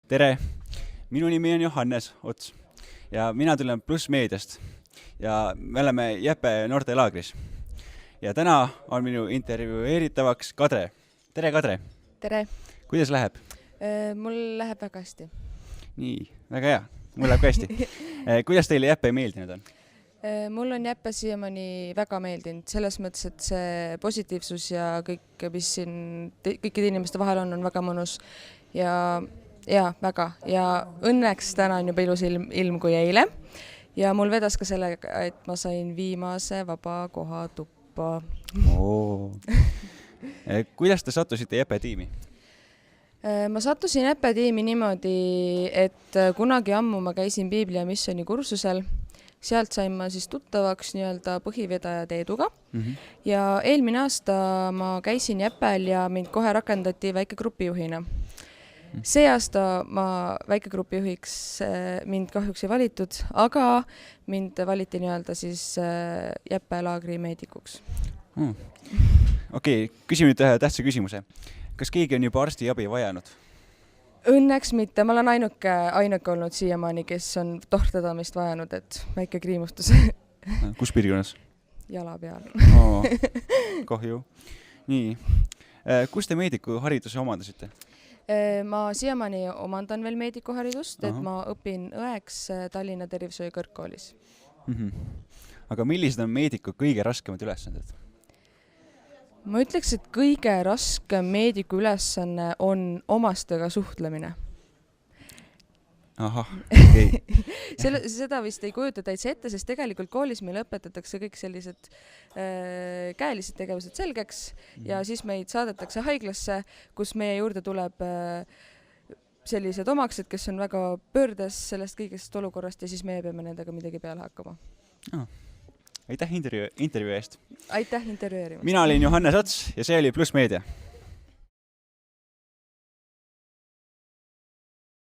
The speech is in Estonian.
Tere, minu nimi on Johannes Ots ja mina tulen Pluss Meediast ja me oleme Jeppe noortelaagris. Ja täna on minu intervjueeritavaks Kadre. Tere, Kadre! Tere! Kuidas läheb? Mul läheb väga hästi. Nii, väga hea. Mul läheb ka hästi. Kuidas teile Jeppe meeldinud on? Mul on Jeppe siiamaani väga meeldinud. Selles mõttes, et see positiivsus ja kõik, mis siin kõikide inimeste vahel on väga mõnus. Ja väga. Ja õnneks täna on juba ilus ilm kui eile. Ja mul vedas ka sellega, et ma sain viimase vaba koha tuppa. Kuidas te sattusite Jeppe tiimi? Ma sattusin Jeppe tiimi niimoodi, et kunagi ammu ma käisin Piibli ja missiooni kursusel. Sealt sain ma siis tuttavaks nii-öelda põhivedaja Teeduga. Ja eelmine aasta ma käisin Jeppel ja mind kohe rakendati väikegrupijuhina. See aasta ma väikegrupijuhiks mind kahjuks ei valitud, aga mind valiti nii-öelda siis Jeppe laagri meedikuks. Okei, küsime nüüd ühe tähtsa küsimuse. Kas keegi on juba arstiabi vajanud? Õnneks mitte. Ma olen ainuke olnud siiamaani, kes on tohtedamist vajanud, et väike kriimustus. Kus piirkonnas? Jala peal. Kahju. Nii. Kus te meediku hariduse omandasite? Ma siiamaani omandan veel meedikuharidust, et ma õpin õeks Tallinna Tervishoiu kõrgkoolis. Aga millised on meediku kõige raskemad ülesanded? Ma ütleks, et kõige raskem meediku ülesanne on omastega suhtlemine. Ahah, okei. Seda vist ei kujuta täitsa ette, sest tegelikult koolis meil õpetatakse kõik sellised käelised tegevused selgeks ja siis meid saadetakse haiglasse, kus meie juurde tuleb sellised omaksed, kes on väga pöördes sellest kõigest olukorrast ja siis meie peame nendega midagi peale hakkama. Aitäh intervjuu eest. Aitäh intervjueerimast. Mina olin Johannes Ots ja see oli Pluss Meedia.